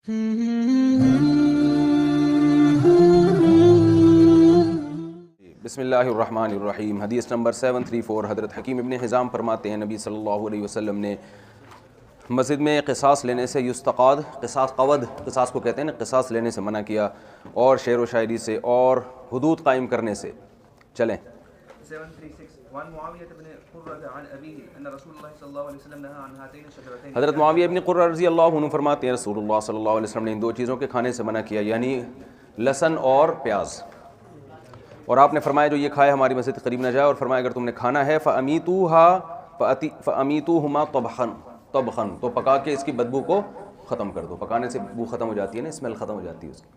بسم اللہ الرحمن الرحیم۔ حدیث نمبر 734، حضرت حکیم ابن حزام فرماتے ہیں نبی صلی اللہ علیہ وسلم نے مسجد میں قصاص لینے سے یستقاد، قصاص کو کہتے ہیں نا، قصاص لینے سے منع کیا، اور شعر و شاعری سے اور حدود قائم کرنے سے۔ چلیں 736 وعن معاویہ بن قرۃ عن ابیہ ان رسول اللہ صلی اللہ علیہ وسلم نہى عن هاتین الشجرتین۔ حضرت معاویہ ابن قرۃ رضی اللہ عنہ فرماتے ہیں رسول اللہ صلی اللہ علیہ وسلم نے ان دو چیزوں کے کھانے سے منع کیا، یعنی لہسن اور پیاز، اور آپ نے فرمایا جو یہ کھائے ہماری مسجد کے قریب نہ جائے، اور فرمایا اگر تم نے کھانا ہے فَأَمِيتُوهُمَا طَبْخًا، تو پکا کے اس کی بدبو کو ختم کر دو، پکانے سے بو ختم ہو جاتی ہے نا، اسمیل ختم ہو جاتی ہے اس کی۔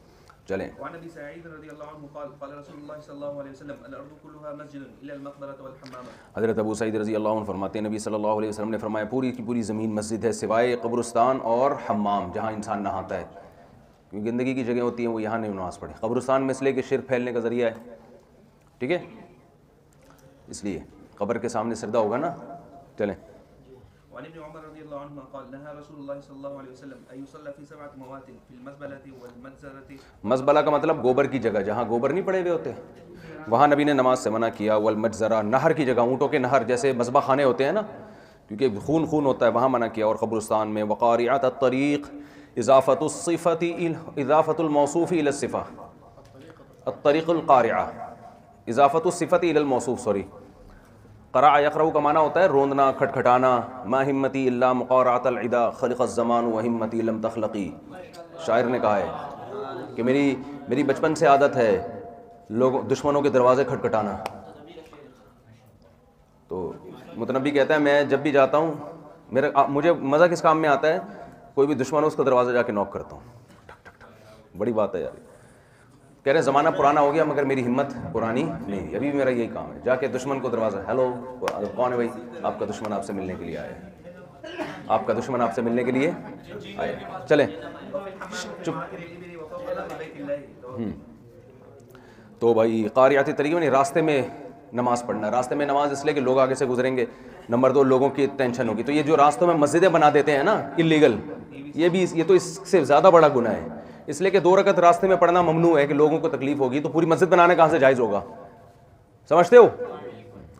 چلیں وعن ابی سعید رضی اللہ عنہ قال قال رسول اللہ صلی اللہ علیہ وسلم الارض كلها مسجد الا المقبرة والحمام۔ حضرت ابو سعید رضی اللہ عنہ فرماتے ہیں نبی صلی اللہ علیہ وسلم نے فرمایا پوری کی پوری زمین مسجد ہے سوائے قبرستان اور حمام، جہاں انسان نہاتا ہے، کیونکہ گندگی کی جگہ ہوتی ہیں وہ یہاں نہیں نماز پڑھے۔ قبرستان میں اس لیے کہ شرک پھیلنے کا ذریعہ ہے، ٹھیک ہے، اس لیے قبر کے سامنے سجدہ ہوگا نا۔ چلیں وعن ابن عمر رضی اللہ عنہ قال نهى رسول الله صلی اللہ علیہ وسلم ان يصلى في 7 مواطن في المزبلة والمجزرة۔ مزبلہ کا مطلب گوبر کی جگہ، جہاں گوبر نہیں پڑے ہوئے ہوتے، وہاں نبی نے نماز سے منع کیا۔ والمجزرہ، نہر کی جگہ، اونٹوں کے نہر جیسے مذبح خانے ہوتے ہیں نا، کیونکہ خون ہوتا ہے، وہاں منع کیا۔ اور قبرستان میں وقارعۃ الطریق، اضافۃ الصفۃ اضافۃ الموصوف الی الصفہ، الطریق القارعہ، اضافۃ الصفۃ الی الموصوف، قرع یقرع کا معنی ہوتا ہے روندنا، کھٹکھٹانا۔ ما ہمتی الا مقارعۃ العدا خلق الزمان وہمتی لم تخلقی، شاعر نے کہا ہے کہ میری بچپن سے عادت ہے لوگوں دشمنوں کے دروازے کھٹکھٹانا۔ تو متنبی کہتا ہے میں جب بھی جاتا ہوں مجھے مزہ کس کام میں آتا ہے، کوئی بھی دشمن ہو اس کا دروازہ جا کے نوک کرتا ہوں، ٹھک ٹھک ٹھک، بڑی بات ہے یار۔ کہہ رہے ہیں زمانہ پرانا ہو گیا مگر میری ہمت پرانی نہیں، ابھی بھی میرا یہی کام ہے، جا کے دشمن کو دروازہ، ہیلو کون ہے بھائی، آپ کا دشمن آپ سے ملنے کے لیے آیا ہے، آپ کا دشمن آپ سے ملنے کے لیے آیا۔ چلیں چپ۔ تو بھائی قاریاتی طریقے میں راستے میں نماز پڑھنا، راستے میں نماز اس لیے کہ لوگ آگے سے گزریں گے، نمبر 2 لوگوں کی ٹینشن ہوگی۔ تو یہ جو راستوں میں مسجدیں بنا دیتے ہیں نا اللیگل، یہ تو اس سے زیادہ بڑا گناہ ہے، اس لیے کہ 2 رکعت راستے میں پڑھنا ممنوع ہے کہ لوگوں کو تکلیف ہوگی، تو پوری مسجد بنانا کہاں سے جائز ہوگا، سمجھتے ہو؟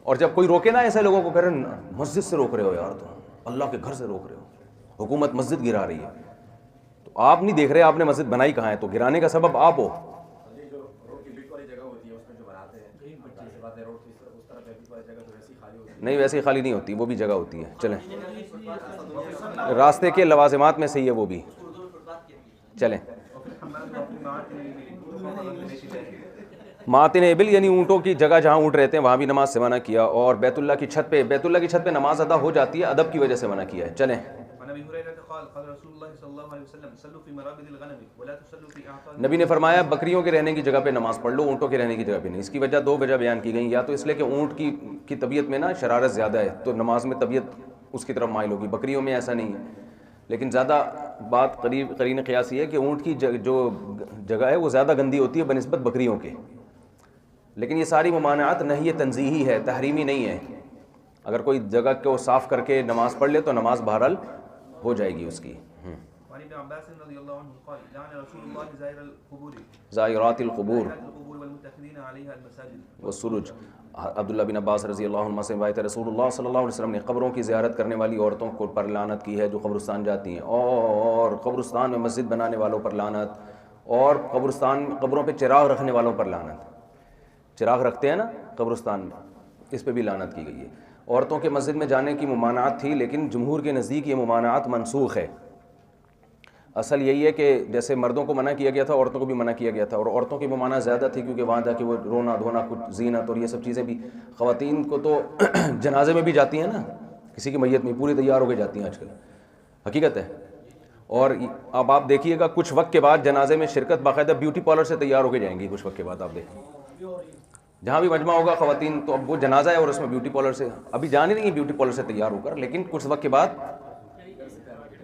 اور جب کوئی روکے نا ایسے لوگوں کو، کہہ رہے مسجد سے روک رہے ہو یار، تم اللہ کے گھر سے روک رہے ہو، حکومت مسجد گرا رہی ہے، تو آپ نہیں دیکھ رہے آپ نے مسجد بنائی کہاں ہے، تو گرانے کا سبب آپ ہو۔ نہیں ویسے خالی نہیں ہوتی، وہ بھی جگہ ہوتی ہے۔ چلیں راستے کے لوازمات میں سے ہی ہے وہ بھی۔ چلیں ماتن ابل یعنی اونٹوں کی جگہ جہاں اونٹ رہتے ہیں وہاں بھی نماز سے منع کیا، اور بیت اللہ کی چھت پہ نماز ادا ہو جاتی ہے، ادب کی وجہ سے منع کیا ہے۔ چلیں نبی نے فرمایا بکریوں کے رہنے کی جگہ پہ نماز پڑھ لو، اونٹوں کے رہنے کی جگہ پہ نہیں۔ اس کی وجہ 2 وجہ بیان کی گئی، یا تو اس لیے کہ اونٹ کی طبیعت میں نا شرارت زیادہ ہے، تو نماز میں طبیعت اس کی طرف مائل ہوگی، بکریوں میں ایسا نہیں ہے، لیکن زیادہ بات قرین قیاس یہ ہے کہ اونٹ کی جو جگہ ہے وہ زیادہ گندی ہوتی ہے بنسبت بکریوں کے، لیکن یہ ساری ممانعات نہی تنزیہی ہے، تحریمی نہیں ہے۔ اگر کوئی جگہ کو صاف کر کے نماز پڑھ لے تو نماز بہرحال ہو جائے گی اس کی۔ زائرات القبور والسروج، عبداللہ بن عباس رضی اللہ عنہ سے روایت ہے رسول اللہ صلی اللہ علیہ وسلم نے قبروں کی زیارت کرنے والی عورتوں کو پر لعنت کی ہے جو قبرستان جاتی ہیں، اور قبرستان میں مسجد بنانے والوں پر لعنت، اور قبروں پہ چراغ رکھنے والوں پر لعنت، چراغ رکھتے ہیں نا قبرستان میں، اس پہ بھی لعنت کی گئی ہے۔ عورتوں کے مسجد میں جانے کی ممانعت تھی، لیکن جمہور کے نزدیک یہ ممانعت منسوخ ہے۔ اصل یہی ہے کہ جیسے مردوں کو منع کیا گیا تھا عورتوں کو بھی منع کیا گیا تھا، اور عورتوں کی ممانعت زیادہ تھی کیونکہ وہاں جا کے وہ رونا دھونا، کچھ زینت اور یہ سب چیزیں بھی، خواتین کو تو جنازے میں بھی جاتی ہیں نا، کسی کی میت میں پوری تیار ہو کے جاتی ہیں آج کل، حقیقت ہے۔ اور اب آپ دیکھیے گا کچھ وقت کے بعد جنازے میں شرکت باقاعدہ بیوٹی پارلر سے تیار ہو کے جائیں گی، کچھ وقت کے بعد آپ دیکھیں جہاں بھی مجمع ہوگا خواتین، تو اب وہ جنازہ ہے اور اس میں بیوٹی پارلر سے، ابھی جان ہی نہیں بیوٹی پارلر سے تیار ہو کر، لیکن کچھ وقت کے بعد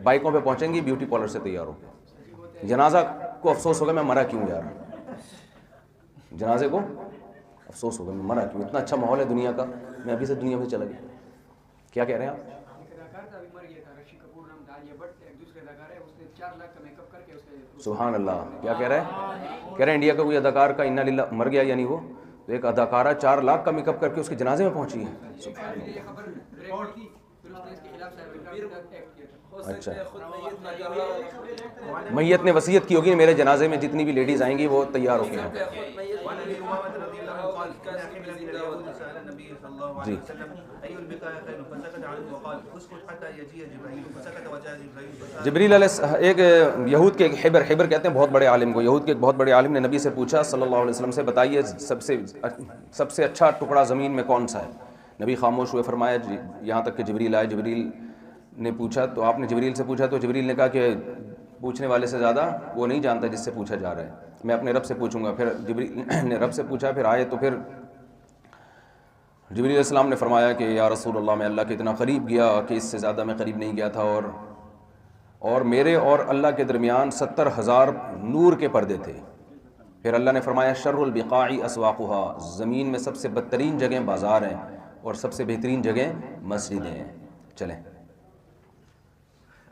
بائکوں پہ پہنچیں گی بیوٹی پارلر سے تیار ہو۔ جنازہ کو افسوس ہوگا میں مرا کیوں یار، جنازے کو افسوس ہوگا میں مرا کیوں، اتنا اچھا ماحول ہے دنیا کا، میں ابھی سے دنیا میں چلا گیا۔ کیا کہہ رہے ہیں آپ؟ سبحان اللہ. کیا کہہ رہے ہیں؟ کہہ رہے ہیں انڈیا کا کوئی اداکار کا انا للہ مر گیا، یعنی وہ تو ایک اداکارہ 4 لاکھ کا میک اپ کر کے اس کے جنازے میں پہنچی ہے. سبحان اللہ. اچھا، میت نے وصیت کی ہوگی میرے جنازے میں جتنی بھی لیڈیز آئیں گی وہ تیار ہو گئی ہیں. جی جبریل علیہ ایک یہود کے حبر کہتے ہیں بہت بڑے عالم کو، یہود کے ایک بہت بڑے عالم نے نبی سے پوچھا صلی اللہ علیہ وسلم سے، بتائیے سب سے اچھا ٹکڑا زمین میں کون سا ہے؟ نبی خاموش ہوئے. فرمایا یہاں تک کہ جبریل آئے. جبریل نے پوچھا تو آپ نے جبریل سے پوچھا تو جبریل نے کہا کہ پوچھنے والے سے زیادہ وہ نہیں جانتا جس سے پوچھا جا رہا ہے، میں اپنے رب سے پوچھوں گا. پھر جبریل نے رب سے پوچھا، پھر آئے تو پھر جبریل علیہ السلام نے فرمایا کہ یا رسول اللہ میں اللہ کے اتنا قریب گیا کہ اس سے زیادہ میں قریب نہیں گیا تھا، اور میرے اور اللہ کے درمیان 70,000 نور کے پردے تھے. پھر اللہ نے فرمایا شر البقاع اسواقها، زمین میں سب سے بدترین جگہیں بازار ہیں اور سب سے بہترین جگہیں مسجدیں ہیں. چلیں.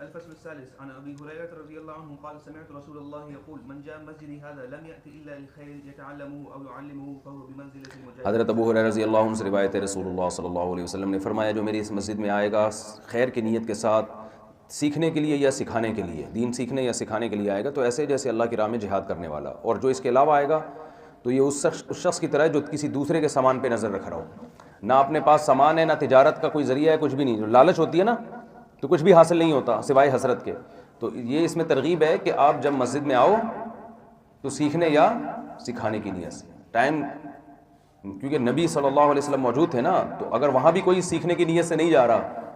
الفصل الثالث عن ابي هريره رضي الله عنه قال سمعت رسول الله يقول من جاء مسجدي هذا لم يأتي الا للخير يتعلمه او يعلمه فهو بمنزله المجاهد. حضرت ابو ہریرہ رضی اللہ عنہ سے روایت ہے، رسول اللہ صلی اللہ علیہ وسلم نے فرمایا جو میری اس مسجد میں آئے گا خیر کی نیت کے ساتھ سیکھنے کے لیے یا سکھانے کے لیے، دین سیکھنے یا سکھانے کے لیے آئے گا تو ایسے جیسے اللہ کی راہ میں جہاد کرنے والا، اور جو اس کے علاوہ آئے گا تو یہ اس شخص کی طرح ہے جو کسی دوسرے کے سامان پہ نظر رکھ رہا ہو. نہ اپنے پاس سامان ہے، نہ تجارت کا کوئی ذریعہ ہے، کچھ بھی نہیں. جو لالچ ہوتی ہے نا تو کچھ بھی حاصل نہیں ہوتا سوائے حسرت کے. تو یہ اس میں ترغیب ہے کہ آپ جب مسجد میں آؤ تو سیکھنے یا سکھانے کی نیت سے. ٹائم کیونکہ نبی صلی اللہ علیہ وسلم موجود تھے نا، تو اگر وہاں بھی کوئی سیکھنے کی نیت سے نہیں جا رہا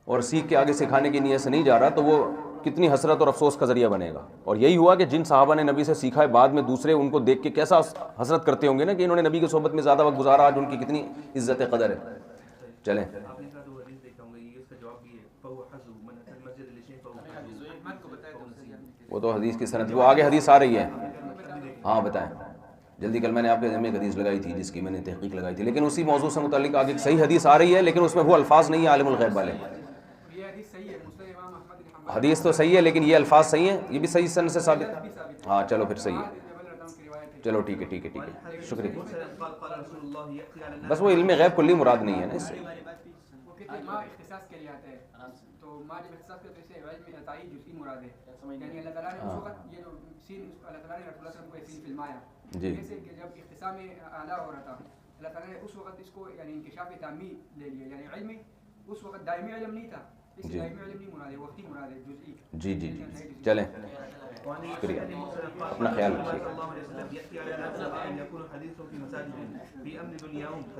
اور سیکھ کے آگے سکھانے کی نیت سے نہیں جا رہا تو وہ کتنی حسرت اور افسوس کا ذریعہ بنے گا. اور یہی ہوا کہ جن صحابہ نے نبی سے سیکھا ہے بعد میں دوسرے ان کو دیکھ کے کیسا حسرت کرتے ہوں گے نا کہ انہوں نے نبی کی صحبت میں زیادہ وقت گزارا، آج ان کی کتنی عزت قدر ہے. چلیں. وہ تو حدیث کی سند، وہ آگے حدیث آ رہی ہے. ہاں بتائیں جلدی. کل میں نے آپ کے ذمہ میں ایک حدیث لگائی تھی جس کی میں نے تحقیق لگائی تھی، لیکن اسی موضوع سے متعلق آگے صحیح حدیث آ رہی ہے لیکن اس میں وہ الفاظ نہیں ہیں عالم الغیب والے. حدیث تو صحیح ہے لیکن یہ الفاظ صحیح ہیں، یہ بھی صحیح سند سے ثابت. ہاں چلو پھر صحیح ہے. چلو ٹھیک ہے شکریہ. بس وہ علم غیب کلی مراد نہیں ہے نا اس سے. جی جب اختصام اعلیٰ ہو رہا تھا اللہ تعالیٰ نے اس وقت اس کو یعنی انکشاف تعمی لے لیا، یعنی علم اس وقت دائمی علم نہیں تھا، اس دائمی علم نہیں مراد ہے، وقتی مراد ہے جزئی. جی چلیں شکریہ، اپنا خیال رکھیے.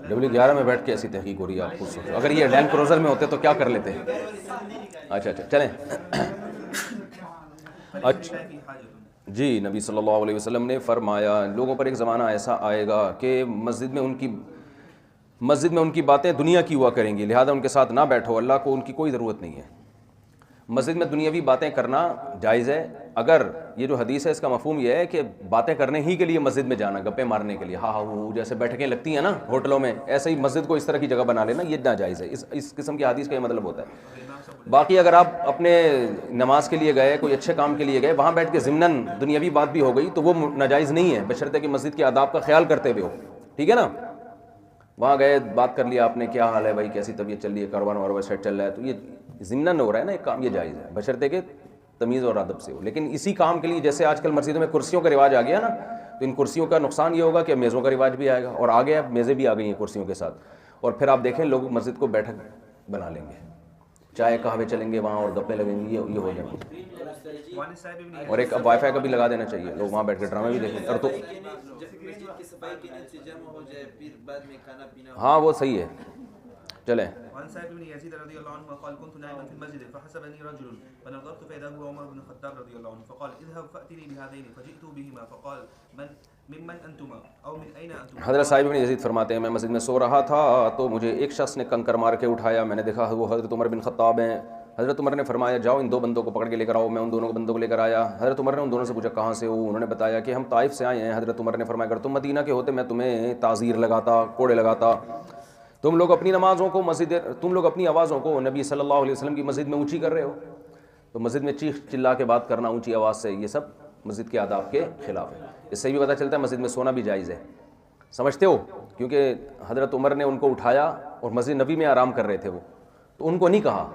W11 میں بیٹھ کے ایسی تحقیق ہو رہی ہے، آپ خود سوچو اگر یہ لینڈ کروزر میں ہوتے تو کیا کر لیتے. اچھا چلیں. اچھا جی نبی صلی اللہ علیہ وسلم نے فرمایا لوگوں پر ایک زمانہ ایسا آئے گا کہ مسجد میں ان کی باتیں دنیا کی ہوا کریں گی، لہذا ان کے ساتھ نہ بیٹھو، اللہ کو ان کی کوئی ضرورت نہیں ہے. مسجد میں دنیاوی باتیں کرنا جائز ہے. اگر یہ جو حدیث ہے اس کا مفہوم یہ ہے کہ باتیں کرنے ہی کے لیے مسجد میں جانا، گپے مارنے کے لیے، ہاں وہ جیسے بیٹھکیں لگتی ہیں نا ہوٹلوں میں، ایسے ہی مسجد کو اس طرح کی جگہ بنا لینا، یہ ناجائز ہے. اس قسم کی حدیث کا یہ مطلب ہوتا ہے. باقی اگر آپ اپنے نماز کے لیے گئے، کوئی اچھے کام کے لیے گئے، وہاں بیٹھ کے ضمناً دنیاوی بات بھی ہو گئی تو وہ ناجائز نہیں ہے، بشرطے کہ مسجد کے آداب کا خیال کرتے ہوئے ہو. ٹھیک ہے نا. وہاں گئے بات کر لیا آپ نے، کیا حال ہے بھائی، کیسی طبیعت چل رہی ہے، کاروبار واربار سیٹ چل رہا ہے، تو یہ ضمناً ہو رہا ہے نا ایک کام، یہ جائز ہے بشرطے کہ تمیز اور ادب سے ہو. لیکن اسی کام کے لیے جیسے آج کل مسجدوں میں کرسیوں کا رواج آ گیا نا، تو ان کرسیوں کا نقصان یہ ہوگا کہ میزوں کا رواج بھی آئے گا، اور آگے اب میزیں بھی آ گئی ہیں کرسیوں کے ساتھ، اور پھر آپ دیکھیں لوگ مسجد کو بیٹھک بنا لیں گے، چائے قہوے چلیں گے وہاں اور گپے لگیں گے، یہ ہو جائے گا. اور ایک اب وائی فائی کا بھی لگا دینا چاہیے، لوگ وہاں بیٹھ کے ڈرامے بھی دیکھیں. اور تو ہاں وہ صحیح ہے. چلیں. وعن سعيد بن يزيد رضي الله عنه قال كنت نائما في المسجد فحسبني رجل فنظرت فإذا هو عمر بن الخطاب رضي الله عنه فقال اذهب فأتني بهذين فجئت بهما فقال ممن أنتما أو من أين أنتما. حضرت سعید بن یزید فرماتے ہیں میں مسجد میں سو رہا تھا تو مجھے ایک شخص نے کنکر مار کے اٹھایا، میں نے دیکھا وہ حضرت عمر بن خطاب ہیں. حضرت عمر نے فرمایا جاؤ ان دو بندوں کو پکڑ کے لے کر آؤ. میں ان دونوں بندوں کو لے کر آیا. حضرت عمر نے ان دونوں سے پوچھا کہاں سے ہو؟ انہوں نے بتایا کہ ہم طائف سے آئے ہیں. حضرت عمر نے فرمایا اگر تم مدینہ کے ہوتے میں تمہیں تعزیر لگاتا، کوڑے لگاتا. تم لوگ اپنی نمازوں کو تم لوگ اپنی آوازوں کو نبی صلی اللہ علیہ وسلم کی مسجد میں اونچی کر رہے ہو. تو مسجد میں چیخ چلا کے بات کرنا اونچی آواز سے، یہ سب مسجد کے آداب کے خلاف ہے. اس سے بھی پتہ چلتا ہے مسجد میں سونا بھی جائز ہے. سمجھتے ہو؟ کیونکہ حضرت عمر نے ان کو اٹھایا اور مسجد نبی میں آرام کر رہے تھے وہ, تو ان کو نہیں کہا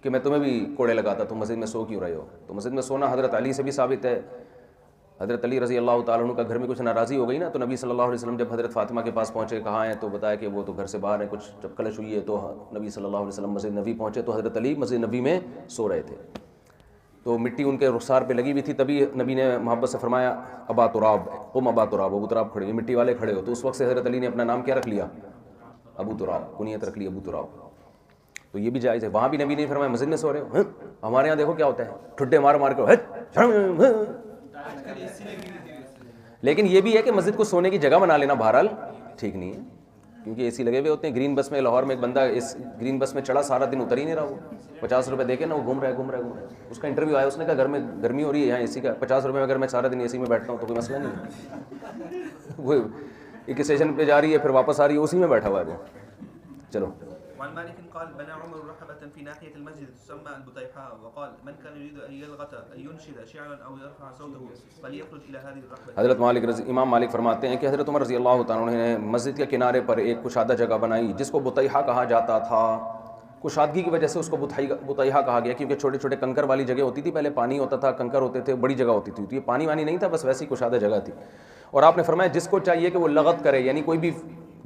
کہ میں تمہیں بھی کوڑے لگاتا, تم مسجد میں سو کیوں رہے ہو. تو مسجد میں سونا حضرت علی سے بھی ثابت ہے. حضرت علی رضی اللہ تعالیٰ عنہ کا گھر میں کچھ ناراضی ہو گئی نا, تو نبی صلی اللہ علیہ وسلم جب حضرت فاطمہ کے پاس پہنچے, کہاں ہیں, تو بتایا کہ وہ تو گھر سے باہر ہیں, کچھ جب کلش ہوئی ہے. تو نبی صلی اللہ علیہ وسلم مسجد نبی پہنچے تو حضرت علی مسجد نبی میں سو رہے تھے, تو مٹی ان کے رخسار پہ لگی ہوئی تھی. تبھی نبی نے محبت سے فرمایا ابا تراب, قم ابا تراب, ابو تراب کھڑے, یہ مٹی والے کھڑے ہو. تو اس وقت سے حضرت علی نے اپنا نام کیا رکھ لیا, ابو تراب, کنیت رکھ لی ابو تراب. تو یہ بھی جائز ہے. وہاں بھی نبی نے فرمایا مسجد میں سو رہے ہو. ہمارے یہاں دیکھو کیا ہوتا ہے, ٹھڈے مار مار کے. لیکن یہ بھی ہے کہ مسجد کو سونے کی جگہ بنا لینا بہرحال ٹھیک نہیں ہے, کیونکہ اے سی لگے ہوئے ہوتے ہیں. گرین بس میں لاہور میں ایک بندہ اس گرین بس میں چڑھا, سارا دن اتر ہی نہیں رہا. وہ 50 روپے دے کے نا وہ گھوم رہا ہے. اس کا انٹرویو آیا, اس نے کہا گھر میں گرمی ہو رہی ہے, یہاں اے سی کا 50 روپے میں اگر میں سارا دن اے سی میں بیٹھتا ہوں تو کوئی مسئلہ نہیں ہے. وہ ایک اسٹیشن پہ جا رہی ہے پھر واپس آ رہی ہے, اسی میں بیٹھا ہوا ہے وہ. چلو. وعن مالك قال بنى عمر رحبة في ناحية المسجد تسمى البطيحاء وقال من كان يريد أن يلغت أن ينشد شعرا أو يرفع صوته فليخرج إلى هذه الرحبة. حضرت مالک امام مالک فرماتے ہیں کہ حضرت عمر رضی اللہ تعالیٰ عنہ نے مسجد کے کنارے پر ایک کشادہ جگہ بنائی جس کو بطیحہ کہا جاتا تھا. کشادگی کی وجہ سے اس کو بطیحہ کہا گیا, کیونکہ چھوٹے چھوٹے کنکر والی جگہ ہوتی تھی. پہلے پانی ہوتا تھا, کنکر ہوتے تھے, بڑی جگہ ہوتی تھی. تو یہ پانی وانی نہیں تھا, بس ویسی کشادہ جگہ تھی. اور آپ نے فرمایا جس کو چاہیے کہ وہ لغت کرے, یعنی کوئی بھی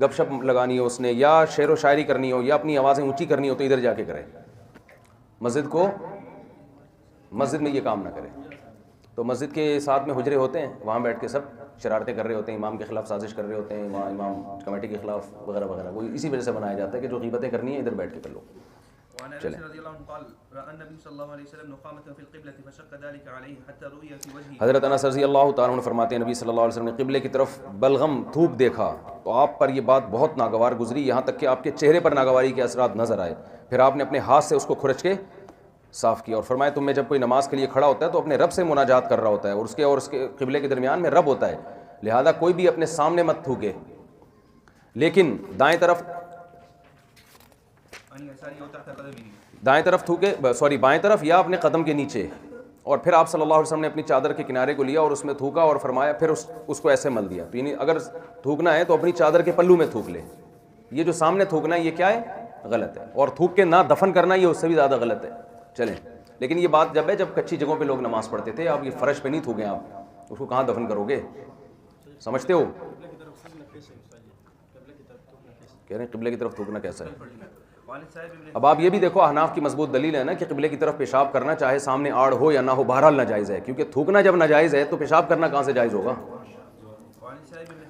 گپ شپ لگانی ہو اس نے, یا شعر و شاعری کرنی ہو, یا اپنی آوازیں اونچی کرنی ہو, تو ادھر جا کے کرے. مسجد میں یہ کام نہ کرے. تو مسجد کے ساتھ میں حجرے ہوتے ہیں, وہاں بیٹھ کے سب شرارتیں کر رہے ہوتے ہیں, امام کے خلاف سازش کر رہے ہوتے ہیں, وہاں امام کمیٹی کے خلاف وغیرہ وغیرہ. وہ اسی وجہ سے بنایا جاتا ہے کہ جو غیبتیں کرنی ہیں ادھر بیٹھ کے کر لو. وعن انس رضی اللہ عنہ قال راى النبي صلی اللہ علیہ وسلم نقامة في القبلة فشق ذلك عليه حتى رؤي في وجهه. حضرت انس رضی اللہ تعالیٰ عنہ فرماتے ہیں نبی صلی اللہ علیہ وسلم نے قبلے کی طرف بلغم تھوک دیکھا تو آپ پر یہ بات بہت ناگوار گزری, یہاں تک کہ آپ کے چہرے پر ناگواری کے اثرات نظر آئے. پھر آپ نے اپنے ہاتھ سے اس کو کھرچ کے صاف کیا اور فرمایا تم میں جب کوئی نماز کے لیے کھڑا ہوتا ہے تو اپنے رب سے مناجات کر رہا ہوتا ہے, اور اس کے قبلے کے درمیان میں رب ہوتا ہے, لہذا کوئی بھی اپنے سامنے مت تھوکے, لیکن دائیں طرف تھوکے, بائیں طرف یا اپنے قدم کے نیچے. اور پھر آپ صلی اللہ علیہ وسلم نے اپنی چادر کے کنارے کو لیا اور اس میں تھوکا اور فرمایا, پھر اس کو ایسے مل دیا. تو یعنی اگر تھوکنا ہے تو اپنی چادر کے پلو میں تھوک لے. یہ جو سامنے تھوکنا ہے یہ کیا ہے, غلط ہے. اور تھوک کے نہ دفن کرنا یہ اس سے بھی زیادہ غلط ہے. چلیں, لیکن یہ بات جب ہے جب کچی جگہوں پہ لوگ نماز پڑھتے تھے. آپ یہ فرش پہ نہیں تھوکیں, آپ اس کو کہاں دفن کرو گے, سمجھتے ہو؟ کہہ رہے ہیں قبلے کی طرف تھوکنا کیسا ہے. اب آپ یہ بھی دیکھو, احناف کی مضبوط دلیل ہے نا کہ قبلے کی طرف پیشاب کرنا چاہے سامنے آڑ ہو یا نہ ہو بہرحال ناجائز ہے, کیونکہ تھوکنا جب ناجائز ہے تو پیشاب کرنا کہاں سے جائز ہوگا.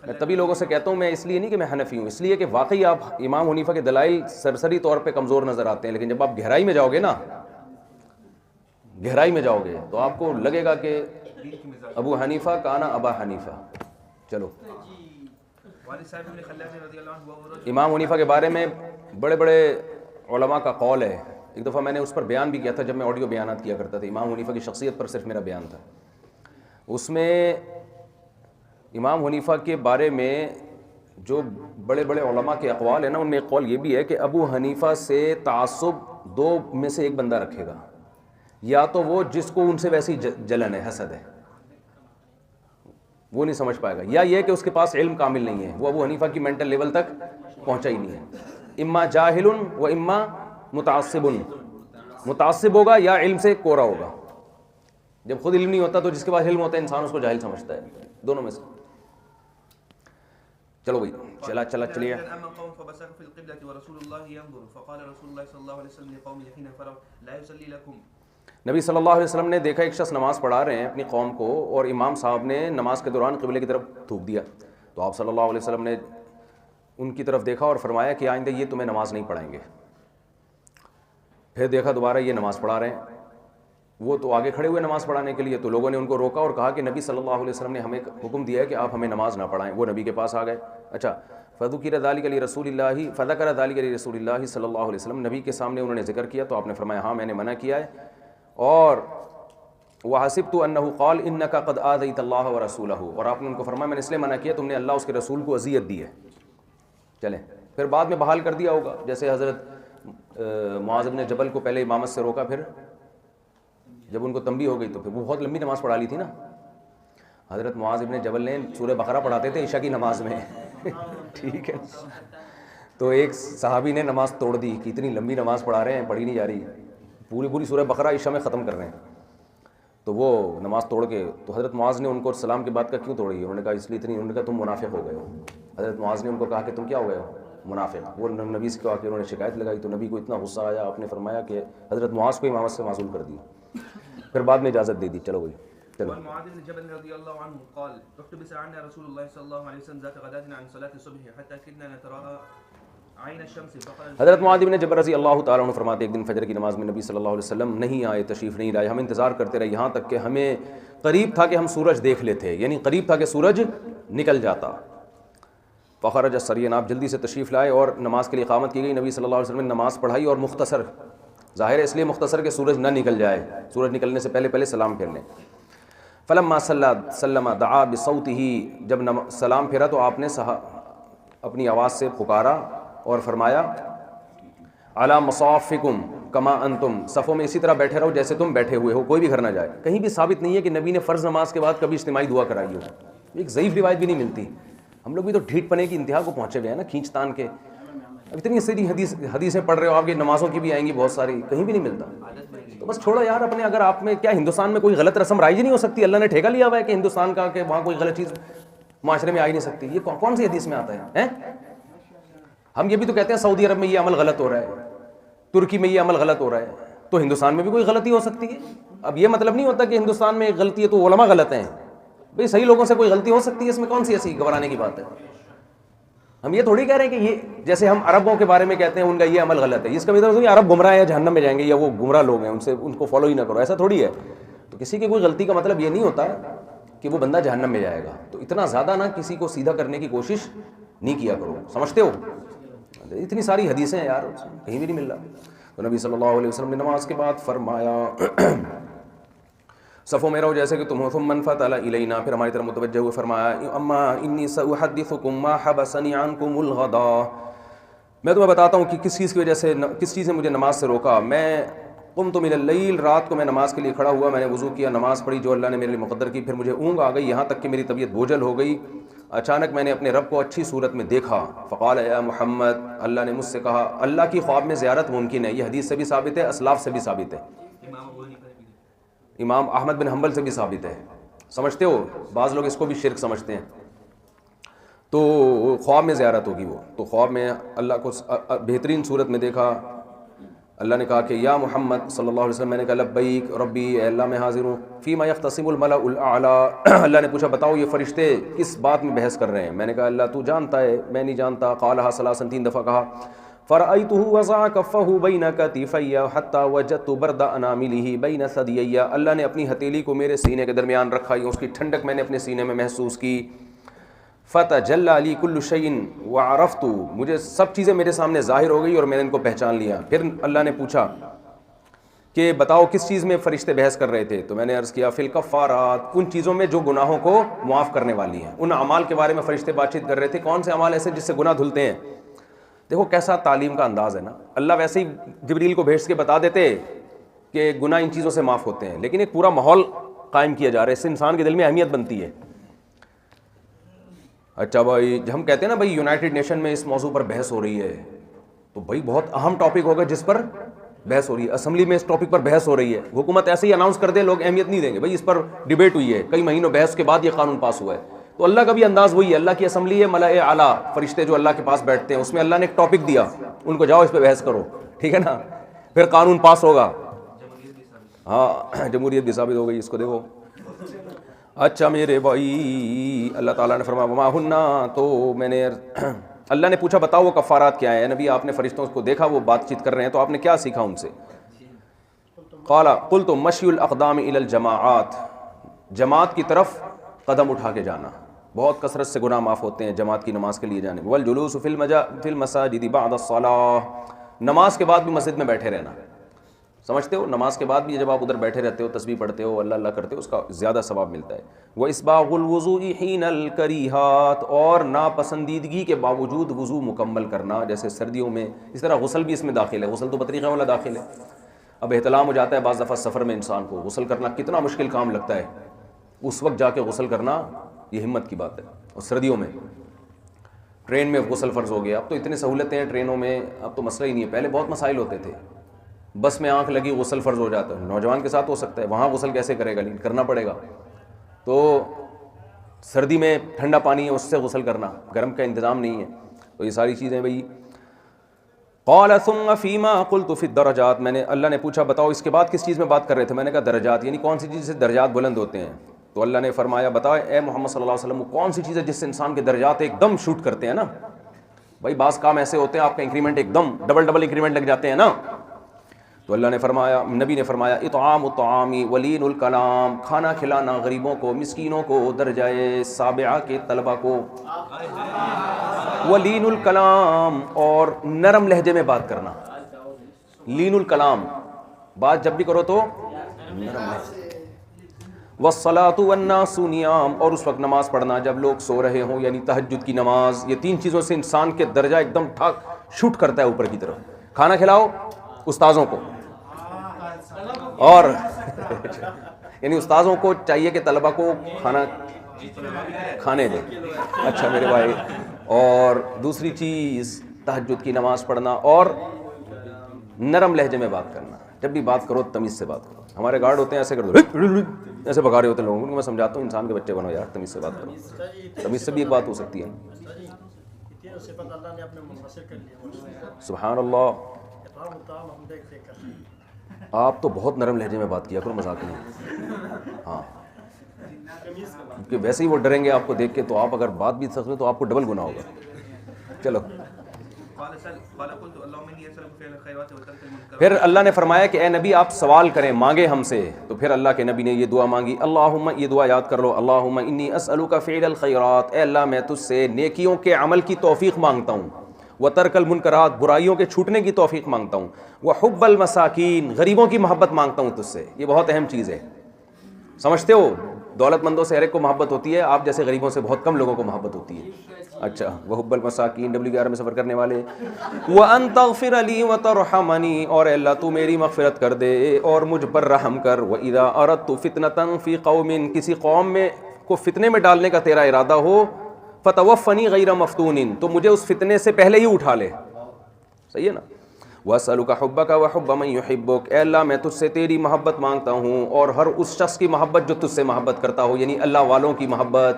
میں تبھی لوگوں سے کہتا ہوں, میں اس لیے نہیں کہ میں حنفی ہوں, اس لیے کہ واقعی آپ امام حنیفہ کے دلائل سرسری طور پہ کمزور نظر آتے ہیں, لیکن جب آپ گہرائی میں جاؤ گے نا, گہرائی میں جاؤ گے تو آپ کو لگے گا کہ ابو حنیفہ کانا ابا حنیفہ. چلو, امام حنیفہ کے بارے میں بڑے بڑے علماء کا قول ہے. ایک دفعہ میں نے اس پر بیان بھی کیا تھا جب میں آڈیو بیانات کیا کرتا تھا. امام حنیفہ کی شخصیت پر صرف میرا بیان تھا. اس میں امام حنیفہ کے بارے میں جو بڑے بڑے علماء کے اقوال ہیں نا, ان میں ایک قول یہ بھی ہے کہ ابو حنیفہ سے تعصب دو میں سے ایک بندہ رکھے گا, یا تو وہ جس کو ان سے ویسی جلن ہے, حسد ہے, وہ نہیں سمجھ پائے گا, یا یہ کہ اس کے پاس علم کامل نہیں ہے, وہ ابو حنیفہ کی مینٹل لیول تک پہنچا ہی نہیں ہے. اما جاہل و اما متعصب, متعصب ہوگا یا علم سے کورا ہوگا. جب خود علم نہیں ہوتا تو جس کے پاس علم ہوتا ہے انسان اس کو جاہل سمجھتا ہے, دونوں میں سے. چلو بھائی, چلیے. نبی صلی اللہ علیہ وسلم نے دیکھا ایک شخص نماز پڑھا رہے ہیں اپنی قوم کو, اور امام صاحب نے نماز کے دوران قبلے کی طرف تھوک دیا. تو آپ صلی اللہ علیہ وسلم نے ان کی طرف دیکھا اور فرمایا کہ آئندہ یہ تمہیں نماز نہیں پڑھائیں گے. پھر دیکھا دوبارہ یہ نماز پڑھا رہے ہیں, وہ تو آگے کھڑے ہوئے نماز پڑھانے کے لیے, تو لوگوں نے ان کو روکا اور کہا کہ نبی صلی اللہ علیہ وسلم نے ہمیں حکم دیا ہے کہ آپ ہمیں نماز نہ پڑھائیں. وہ نبی کے پاس آ گئے. اچھا, فذکر ذلک لرسول اللہ صلی اللہ علیہ وسلم, نبی کے سامنے انہوں نے ذکر کیا تو آپ نے فرمایا ہاں میں نے منع کیا ہے. اور وحسبت انہ قال انک قد آذیت اللہ ورسولہ, اور آپ نے ان کو فرمایا میں نے اس لیے منع کیا تم نے اللہ اس کے رسول کو اذیت دی ہے. چلیں, پھر بعد میں بحال کر دیا ہوگا, جیسے حضرت معاذ بن جبل کو پہلے امامت سے روکا, پھر جب ان کو تنبیہ ہو گئی تو پھر وہ بہت لمبی نماز پڑھا لی تھی نا. حضرت معاذ ابن جبل نے سورہ بقرہ پڑھاتے تھے عشاء کی نماز میں. ٹھیک ہے, تو ایک صحابی نے نماز توڑ دی کہ اتنی لمبی نماز پڑھا رہے ہیں, پڑھی نہیں جا رہی, پوری سورہ بقرہ عشاء میں ختم کر رہے ہیں. تو وہ نماز توڑ کے, تو حضرت معاذ نے ان کو سلام کے بعد کا کیوں توڑی؟ انہوں نے کہا اس لیے اتنی, انہوں نے کہا تم منافق ہو گئے ہو. حضرت معاذ نے ان کو کہا کہ تم کیا ہو گئے ہو؟ منافق. وہ نبی سے کہا کہ انہوں نے شکایت لگائی, تو نبی کو اتنا غصہ آیا, آپ نے فرمایا کہ حضرت معاذ کو امامت سے معزول کر دیا, پھر بعد میں اجازت دے دی. چلو بھائی چلو. ومعاذ بن جبل رضي الله عنه قال احتبس عنا رسول الله صلى الله عليه وسلم ذات غداة عن صلاة الصبح حتى كدنا نتراءى عين الشمس فقال حضرت معاذ بن جبل رضی اللہ تعالیٰ عنہ فرماتے ایک دن فجر کی نماز میں نبی صلی اللہ علیہ وسلم نہیں آئے, تشریف نہیں لائے. ہم انتظار کرتے رہے یہاں تک کہ ہمیں قریب تھا کہ ہم سورج دیکھ لیتے, یعنی قریب تھا کہ سورج نکل جاتا. فخرج سریعا, آپ جلدی سے تشریف لائے اور نماز کے لیے اقامت کی گئی. نبی صلی اللہ علیہ وسلم نے نماز پڑھائی اور مختصر, ظاہر ہے اس لیے مختصر کہ سورج نہ نکل جائے, سورج نکلنے سے پہلے سلام پھیر لیں. فلما سلم دعا بصوته, جب سلام پھیرا تو آپ نے اپنی آواز سے پکارا اور فرمایا علی مصافکم کما انتم, صفوں میں اسی طرح بیٹھے رہو جیسے تم بیٹھے ہوئے ہو, کوئی بھی گھر نہ جائے. کہیں بھی ثابت نہیں ہے کہ نبی نے فرض نماز کے بعد کبھی اجتماعی دعا کرائی ہو, ایک ضعیف روایت بھی نہیں ملتی. ہم لوگ بھی تو ڈھیٹ پنے کی انتہا کو پہنچے ہوئے ہیں نا, کھینچ تان کے. اب اتنی ساری حدیثیں پڑھ رہے ہو, آپ کی نمازوں کی بھی آئیں گی بہت ساری, کہیں بھی نہیں ملتا. تو بس چھوڑو یار اپنے, اگر آپ میں کیا ہندوستان میں کوئی غلط رسم رائج نہیں ہو سکتی؟ اللہ نے ٹھیکہ لیا ہوا ہے کہ ہندوستان کا, کہ وہاں کوئی غلط چیز معاشرے میں آ ہی نہیں سکتی. یہ کون سی حدیث میں آتا ہے؟ ہم یہ بھی تو کہتے ہیں سعودی عرب میں یہ عمل غلط ہو رہا ہے, ترکی میں یہ عمل غلط ہو رہا ہے, تو ہندوستان میں بھی کوئی غلطی ہو سکتی ہے. اب یہ مطلب نہیں ہوتا کہ ہندوستان میں ایک غلطی ہے تو علماء غلط ہیں. بھئی صحیح لوگوں سے کوئی غلطی ہو سکتی ہے, اس میں کون سی ایسی گھبرانے کی بات ہے؟ ہم یہ تھوڑی کہہ رہے ہیں کہ یہ جیسے ہم عربوں کے بارے میں کہتے ہیں ان کا یہ عمل غلط ہے, اس کا مطلب نہیں عرب گمراہ ہیں جہنم میں جائیں گے, یا وہ گمراہ لوگ ہیں ان کو فالو ہی نہ کرو, ایسا تھوڑی ہے. تو کسی کی کوئی غلطی کا مطلب یہ نہیں ہوتا کہ وہ بندہ جہنم میں جائے گا. تو اتنا زیادہ نہ کسی کو سیدھا کرنے کی کوشش نہیں کیا کرو, سمجھتے ہو؟ اتنی ساری حدیثیں ہیں یار, کہیں بھی نہیں مل رہا. تو نبی صلی اللہ علیہ وسلم نے نماز کے بعد فرمایا صفوں میں رہو جیسے کہ تم ہو. ثم انفتل الینا, پھر ہماری طرف متوجہ ہوئے فرمایا اما انی ساحدثکم ما حبسنی عنکم الغداء, میں تمہیں بتاتا ہوں کہ کس چیز کی وجہ سے, کس چیز نے مجھے نماز سے روکا. میں قمت من اللیل, رات کو میں نماز کے لیے کھڑا ہوا, میں نے وضو کیا, نماز پڑھی جو اللہ نے میرے لیے مقدر کی, پھر مجھے اونگ آ گئی, یہاں تک کہ میری طبیعت بوجھل ہو گئی. اچانک میں نے اپنے رب کو اچھی صورت میں دیکھا. فقال یا محمد, اللہ نے مجھ سے کہا. اللہ کی خواب میں زیارت ممکن ہے, یہ حدیث سے بھی ثابت ہے, اسلاف سے بھی ثابت ہے, امام احمد بن حنبل سے بھی ثابت ہے. سمجھتے ہو, بعض لوگ اس کو بھی شرک سمجھتے ہیں. تو خواب میں زیارت ہوگی وہ, تو خواب میں اللہ کو بہترین صورت میں دیکھا. اللہ نے کہا کہ یا محمد صلی اللہ علیہ وسلم, میں نے کہا لبیک ربی, اے اللہ میں حاضر ہوں. فیما یختصم الملأ الاعلی, اللہ نے پوچھا بتاؤ یہ فرشتے کس بات میں بحث کر رہے ہیں؟ میں نے کہا اللہ تو جانتا ہے, میں نہیں جانتا. قالها ثلاثا, 3 دفعہ کہا. فرأيته وضع كفه بين كتفي حتى وجدت برد انامله بين ثديي, اللہ نے اپنی ہتھیلی کو میرے سینے کے درمیان رکھا, اس کی ٹھنڈک میں نے اپنے سینے میں محسوس کی. فتجلى لي كل شيء وعرفت, مجھے سب چیزیں میرے سامنے ظاہر ہو گئی اور میں نے ان کو پہچان لیا. پھر اللہ نے پوچھا کہ بتاؤ کس چیز میں فرشتے بحث کر رہے تھے؟ تو میں نے عرض کیا فی الکفارات, ان چیزوں میں جو گناہوں کو معاف کرنے والی ہیں, ان اعمال کے بارے میں فرشتے بات چیت کر رہے تھے. کون سے اعمال ایسے جس سے گناہ دھلتے ہیں؟ دیکھو کیسا تعلیم کا انداز ہے نا. اللہ ویسے ہی جبریل کو بھیج کے بتا دیتے کہ گناہ ان چیزوں سے معاف ہوتے ہیں, لیکن ایک پورا ماحول قائم کیا جا رہا ہے, اس سے انسان کے دل میں اہمیت بنتی ہے. اچھا بھائی, ہم کہتے ہیں نا بھائی یونائٹڈ نیشن میں اس موضوع پر بحث ہو رہی ہے, تو بھائی بہت اہم ٹاپک ہوگا جس پر بحث ہو رہی ہے. اسمبلی میں اس ٹاپک پر بحث ہو رہی ہے, حکومت ایسے ہی اناؤنس کر دے, لوگ اہمیت نہیں دیں گے. بھائی اس پر ڈیبیٹ ہوئی ہے, کئی مہینوں بحث کے بعد یہ قانون پاس ہوا ہے. تو اللہ کا بھی انداز وہی ہے, اللہ کی اسمبلی ہے, ملائے اعلیٰ فرشتے جو اللہ کے پاس بیٹھتے ہیں, اس میں اللہ نے ایک ٹاپک دیا, ان کو جاؤ اس پہ بحث کرو, ٹھیک ہے نا, پھر قانون پاس ہوگا. ہاں جمہوریت بھی ثابت ہو گئی, اس کو دیکھو. اچھا میرے بھائی, اللہ تعالیٰ نے فرمایا وما ہننا, تو میں نے اللہ نے پوچھا بتاؤ وہ کفارات کیا ہیں؟ نبی آپ نے فرشتوں کو دیکھا وہ بات چیت کر رہے ہیں, تو آپ نے کیا سیکھا ان سے؟ قال قلت مشی الاقدام الى الجماعات, جماعت کی طرف قدم اٹھا کے جانا, بہت کثرت سے گناہ معاف ہوتے ہیں جماعت کی نماز کے لیے جانے. والجلوس فی المساجد بعد الصلاة, نماز کے بعد بھی مسجد میں بیٹھے رہنا. سمجھتے ہو, نماز کے بعد بھی جب آپ ادھر بیٹھے رہتے ہو, تسبیح پڑھتے ہو, اللہ اللہ کرتے ہو, اس کا زیادہ ثواب ملتا ہے. واسباغ الوضوء حین الکریہات, اور ناپسندیدگی کے باوجود وضو مکمل کرنا, جیسے سردیوں میں, اس طرح غسل بھی اس میں داخل ہے, غسل تو بطریقہ والا داخل ہے. اب احتلام ہو جاتا ہے بعض دفعہ سفر میں انسان کو، غسل کرنا کتنا مشکل کام لگتا ہے، اس وقت جا کے غسل کرنا یہ ہمت کی بات ہے. اور سردیوں میں ٹرین میں غسل فرض ہو گیا. اب تو اتنی سہولتیں ہیں ٹرینوں میں، اب تو مسئلہ ہی نہیں ہے. پہلے بہت مسائل ہوتے تھے، بس میں آنکھ لگی غسل فرض ہو جاتا ہے. نوجوان کے ساتھ ہو سکتا ہے، وہاں غسل کیسے کرے گا، لیکن کرنا پڑے گا. تو سردی میں ٹھنڈا پانی ہے اس سے غسل کرنا، گرم کا انتظام نہیں ہے. تو یہ ساری چیزیں بھئی. قال ثم فيما قلت في الدرجات، میں نے اللہ نے پوچھا بتاؤ اس کے بعد کس چیز میں بات کر رہے تھے. میں نے کہا درجات، یعنی کون سی چیز سے درجات بلند ہوتے ہیں. تو اللہ نے فرمایا بتاؤ اے محمد صلی اللہ علیہ وسلم کون سی چیز ہے جس سے انسان کے درجات ایک دم شوٹ کرتے ہیں نا. بھائی بعض کام ایسے ہوتے ہیں آپ کا انکریمنٹ ایک دم ڈبل انکریمنٹ لگ جاتے ہیں نا. تو اللہ نے فرمایا، نبی نے فرمایا اطعام الطعام ولین الکلام، کھانا کھلانا غریبوں کو، مسکینوں کو، درجہ سابعہ کے طلبہ کو. ولین الکلام، اور نرم لہجے میں بات کرنا. لین الکلام، بات جب بھی کرو تو نرم لہجے. والصلاۃ والناس نیام، اور اس وقت نماز پڑھنا جب لوگ سو رہے ہوں، یعنی تہجد کی نماز. یہ تین چیزوں سے انسان کے درجہ ایک دم ٹھاک شوٹ کرتا ہے اوپر کی طرف. کھانا کھلاؤ استاذوں کو، اور یعنی استاذوں کو چاہیے کہ طلبہ کو کھانا کھانے دیں. اچھا میرے بھائی. اور دوسری چیز تہجد کی نماز پڑھنا، اور نرم لہجے میں بات کرنا. جب بھی بات کرو تمیز سے بات کرو. ہمارے گارڈ ہوتے ہیں ایسے کر دو، ایسے بھگا رہے ہوتے ہیں لوگوں کو. میں سمجھاتا ہوں انسان کے بچے بنو یار، تمیز سے بات کرو. تمیز سے بھی ایک بات ہو سکتی ہے. سبحان اللہ. آپ تو بہت نرم لہجے میں بات کیا کرو، مذاق نہیں. ہاں کیونکہ ویسے ہی وہ ڈریں گے آپ کو دیکھ کے، تو آپ اگر بات بھی سکتے تو آپ کو ڈبل گناہ ہوگا. چلو پھر اللہ نے فرمایا کہ اے نبی آپ سوال کریں، مانگے ہم سے. تو پھر اللہ کے نبی نے یہ دعا مانگی. اللہم، یہ دعا یاد کر لو. اللہم انی اسألک فعل الخیرات، اے اللہ میں تجھ سے نیکیوں کے عمل کی توفیق مانگتا ہوں. وترک المنکرات، برائیوں کے چھوٹنے کی توفیق مانگتا ہوں. وحب المساکین، غریبوں کی محبت مانگتا ہوں تجھ سے. یہ بہت اہم چیز ہے. سمجھتے ہو دولت مندوں سے ہر ایک کو محبت ہوتی ہے، آپ جیسے غریبوں سے بہت کم لوگوں کو محبت ہوتی ہے. اچھا وحب المساکین، WR میں سفر کرنے والے. وَأَن تَغْفِرَ لِي وَتَرْحَمَنِي، اور اے اللہ تو میری مغفرت کر دے اور مجھ پر رحم کر. وَإِذَا أَرَدتُّ فِتْنَةً فِي قَوْمٍ، کسی قوم میں کو فتنے میں ڈالنے کا تیرا ارادہ ہو، فَتَوَفَّنِي غَيْرَ مَفْتُونٍ، تو مجھے اس فتنے سے پہلے ہی اٹھا لے. صحیح ہے نا. وَأَسْأَلُكَ حُبَّكَ وَحُبَّ مَن يُحِبُّكَ، اے اللہ میں تجھ سے تیری محبت مانگتا ہوں اور ہر اس شخص کی محبت جو تجھ سے محبت کرتا ہو، یعنی اللہ والوں کی محبت.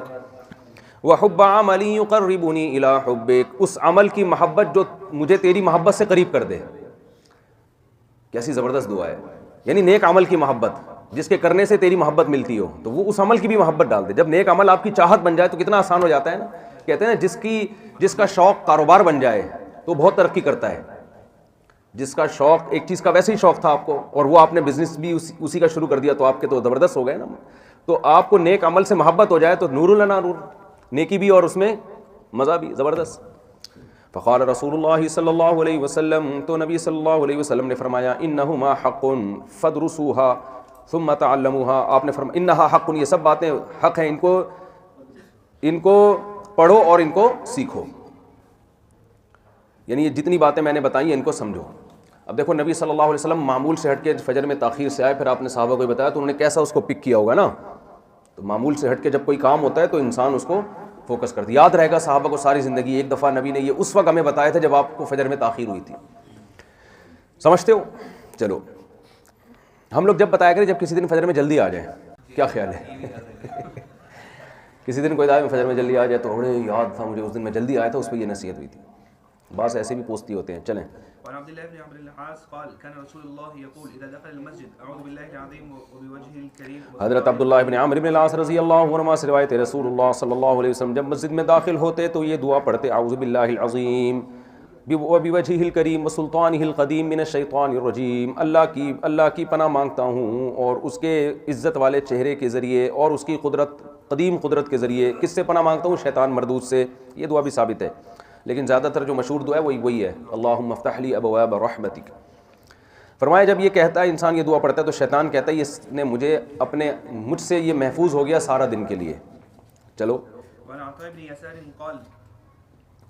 وَحُبَّ عَمَلٍ يُقَرِّبُنِي إِلَىٰ حُبِّكَ، اس عمل کی محبت جو مجھے تیری محبت سے قریب کر دے. کیسی زبردست دعا ہے. یعنی نیک عمل کی محبت جس کے کرنے سے تیری محبت ملتی ہو، تو وہ اس عمل کی بھی محبت ڈال دے. جب نیک عمل آپ کی چاہت بن جائے تو کتنا آسان ہو جاتا ہے نا. کہتے ہیں جس کا شوق کاروبار بن جائے تو بہت ترقی کرتا ہے. جس کا شوق ایک چیز کا ویسے ہی شوق تھا آپ کو، اور وہ آپ نے بزنس بھی اسی کا شروع کر دیا، تو آپ کے تو زبردست ہو گئے نا. تو آپ کو نیک عمل سے محبت ہو جائے تو نور لنا نور، نیکی بھی اور اس میں مزہ بھی زبردست. فقال رسول اللہ صلی اللہ علیہ وسلم، تو نبی صلی اللہ علیہ وسلم نے فرمایا انہما حق فدرسوها ثم تعلموها. آپ نے فرمایا انہا حق، یہ سب باتیں حق ہیں، ان کو پڑھو اور ان کو سیکھو. یعنی یہ جتنی باتیں میں نے بتائی ہیں ان کو سمجھو. اب دیکھو نبی صلی اللہ علیہ وسلم معمول سے ہٹ کے فجر میں تاخیر سے آئے، پھر آپ نے صحابہ کو بتایا تو انہوں نے کیسا اس کو پک کیا ہوگا نا. تو معمول سے ہٹ کے جب کوئی کام ہوتا ہے تو انسان اس کو فوکس کرتا. یاد رہے گا صحابہ کو ساری زندگی. ایک دفعہ نبی نے یہ اس وقت ہمیں بتایا تھا جب آپ کو فجر میں تاخیر ہوئی تھی. سمجھتے ہو. چلو ہم لوگ جب بتایا کریں جب کسی دن فجر میں جلدی آ جائے. کیا خیال ہے؟ کسی دن کوئی فجر میں جلدی آ جائے تو بڑے یاد تھا مجھے اس دن میں جلدی آیا تھا، اس پہ یہ نصیحت ہوئی تھی. بعض ایسے بھی پوستی ہوتے ہیں. چلیں. وعن عبد الله بن عمرو بن العاص قال كان رسول الله يقول اذا دخل المسجد اعوذ بالله العظيم وبوجهه الكريم. حضرت عبداللہ بن عمرو بن العاص رضی اللہ عنہما سے روایت ہے، رسول اللہ صلی اللہ علیہ وسلم جب مسجد میں داخل ہوتے تو یہ دعا پڑھتے، اعوذ باللہ العظیم وبوجهه الكريم وسلطانه القدیم من الشیطان الرجیم. اللہ کی پناہ مانگتا ہوں اور اس کے عزت والے چہرے کے ذریعے اور اس کی قدیم قدرت کے ذریعے. کس سے پناہ مانگتا ہوں؟ شیطان مردود سے. یہ دعا بھی ثابت ہے، لیکن زیادہ تر جو مشہور دعا ہے وہی ہے، اللہم افتح لی ابواب رحمتک. فرمایا جب یہ کہتا ہے انسان، یہ دعا پڑھتا ہے تو شیطان کہتا ہے اس نے مجھ سے یہ محفوظ ہو گیا سارا دن کے لیے. چلو.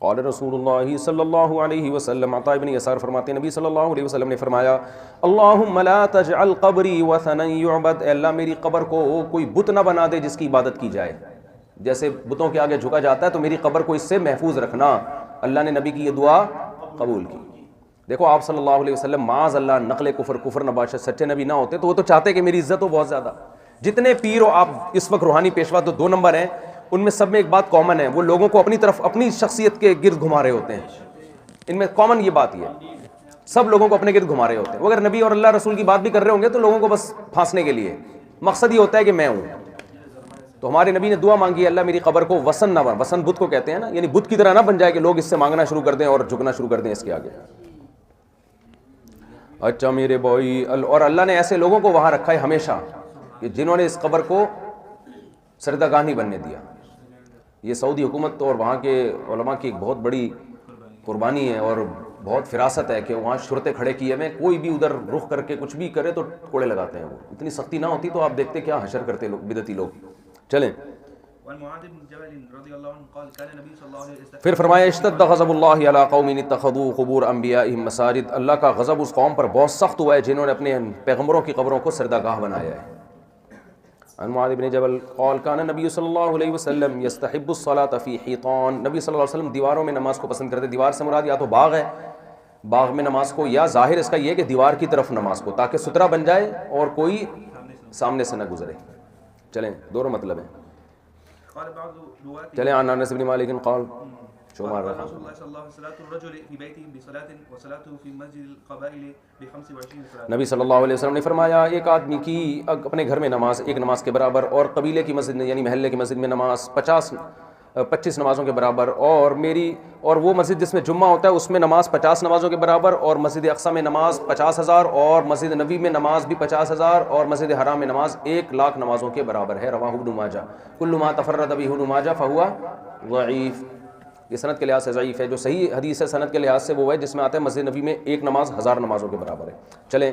قال رسول اللہ صلی اللہ علیہ وسلم، عطاء ابن یسار فرماتے ہیں نبی صلی اللہ علیہ وسلم نے فرمایا اللہم لا تجعل قبری وثنا یعبد، اے اللہ میری قبر کو کوئی بت نہ بنا دے جس کی عبادت کی جائے، جیسے بتوں کے آگے جھکا جاتا ہے تو میری قبر کو اس سے محفوظ رکھنا۔ اللہ نے نبی کی یہ دعا قبول کی۔ دیکھو آپ صلی اللہ علیہ وسلم معاذ اللہ نقل کفر نباشت سچے نبی نہ ہوتے تو وہ تو چاہتے کہ میری عزت ہو بہت زیادہ۔ جتنے پیر ہو آپ اس وقت روحانی پیشوا تو 2 نمبر ہیں، ان میں سب میں ایک بات کامن ہے، وہ لوگوں کو اپنی طرف اپنی شخصیت کے گرد گھما رہے ہوتے ہیں۔ ان میں کامن یہ بات یہ ہے، سب لوگوں کو اپنے گرد گھما رہے ہوتے ہیں۔ وہ اگر نبی اور اللہ رسول کی بات بھی کر رہے ہوں گے تو لوگوں کو بس پھانسنے کے لیے، مقصد یہ ہوتا ہے کہ میں ہوں۔ تو ہمارے نبی نے دعا مانگی ہے اللہ میری قبر کو وسن نہ بن، وسن بت کو کہتے ہیں نا، یعنی بت کی طرح نہ بن جائے کہ لوگ اس سے مانگنا شروع کر دیں اور جھکنا شروع کر دیں اس کے آگے۔ اچھا میرے بھائی، اور اللہ نے ایسے لوگوں کو وہاں رکھا ہے ہمیشہ کہ جنہوں نے اس قبر کو سردہ گاہ نہیں بننے دیا۔ یہ سعودی حکومت اور وہاں کے علماء کی ایک بہت بڑی قربانی ہے اور بہت فراست ہے کہ وہاں شرطے کھڑے کیے ہوئے، کوئی بھی ادھر رخ کر کے کچھ بھی کرے تو کوڑے لگاتے ہیں۔ وہ اتنی سختی نہ ہوتی تو آپ دیکھتے کیا حشر کرتے لوگ، بدعتی لوگ۔ چلیں پھر فرمایا اشتد غضب اللہ علی قوم اتخذوا قبور انبیائہم مساجد، اللہ کا غضب اس قوم پر بہت سخت ہوا ہے جنہوں نے اپنے پیغمبروں کی قبروں کو سردہ گاہ بنایا ہے۔ عن معاذ بن جبل قال كان النبي صلی اللہ علیہ وسلم يستحب الصلاة في حيطان، نبی صلی اللہ علیہ وسلم دیواروں میں نماز کو پسند کرتے۔ دیوار سے مراد یا تو باغ ہے، باغ میں نماز کو، یا ظاہر اس کا یہ کہ دیوار کی طرف نماز کو، تاکہ ستھرا بن جائے اور کوئی سامنے سے نہ گزرے۔ چلیں دونوں مطلب ہیں۔ چلیں عن انس بن مالک قال شو مار رہا نبی صلی اللہ علیہ وسلم نے فرمایا ایک آدمی کی اپنے گھر میں نماز ایک نماز کے برابر، اور قبیلے کی مسجد میں یعنی محلے کی مسجد میں نماز 25 نمازوں کے برابر، اور وہ مسجد جس میں جمعہ ہوتا ہے اس میں نماز 50 نمازوں کے برابر، اور مسجد اقصی میں نماز 50,000، اور مسجد نبی میں نماز بھی 50,000، اور مسجد حرام میں نماز 1,00,000 نمازوں کے برابر ہے۔ رواہ ابن ماجہ۔ کل ما تفرد به ابن ماجہ فہو ضعیف، یہ سند کے لحاظ سے ضعیف ہے۔ جو صحیح حدیث ہے سند کے لحاظ سے وہ ہے جس میں آتا ہے مسجد نبی میں ایک نماز 1000 نمازوں کے برابر ہے۔ چلیں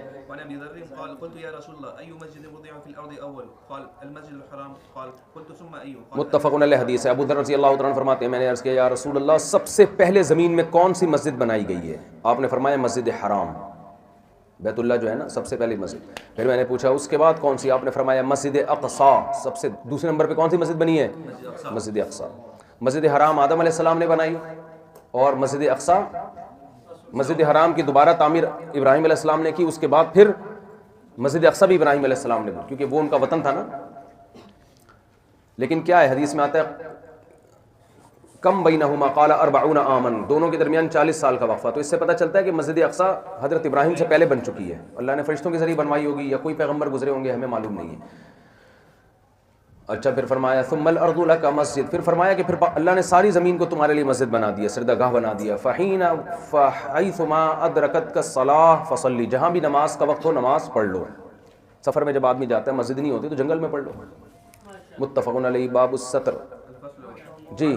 متفق علیہ حدیث ہے۔ ابو ذر رضی اللہ عنہ فرماتے ہیں میں نے عرض کیا یا رسول اللہ سب سے پہلے زمین میں کون سی مسجد بنائی گئی ہے؟ آپ نے فرمایا مسجد حرام، بیت اللہ جو ہے نا سب سے پہلی مسجد۔ پھر میں نے پوچھا اس کے بعد کون سی؟ آپ نے فرمایا مسجد اقصی، سب سے دوسرے نمبر پہ کون سی مسجد بنی ہے؟ مسجد اقصی۔ مسجد حرام آدم علیہ السلام نے بنائی، اور مسجد اقصی مسجد حرام کی دوبارہ تعمیر ابراہیم علیہ السلام نے کی، اس کے بعد پھر مسجد اقصی بھی ابراہیم علیہ السلام نے بنائی کیونکہ وہ ان کا وطن تھا نا۔ لیکن کیا ہے حدیث میں آتا ہے کم بینہما قال 40 عاما، دونوں کے درمیان 40 سال کا وقفہ، تو اس سے پتہ چلتا ہے کہ مسجد اقصی حضرت ابراہیم سے پہلے بن چکی ہے، اللہ نے فرشتوں کے ذریعے بنوائی ہوگی یا کوئی پیغمبر گزرے ہوں گے ہمیں معلوم نہیں ہے۔ اچھا پھر فرمایا ثم الارض لک مسجد، پھر فرمایا کہ پھر اللہ نے ساری زمین کو تمہارے لیے مسجد بنا دیا، سردہ گاہ بنا دیا۔ فحیثما ادرکتک الصلاۃ فصلی، جہاں بھی نماز کا وقت ہو نماز پڑھ لو۔ سفر میں جب آدمی جاتا ہے مسجد نہیں ہوتی تو جنگل میں پڑھ لو۔ متفق علیہ باب الستر۔ جی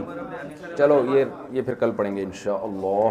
چلو یہ پھر کل پڑھیں گے انشاءاللہ۔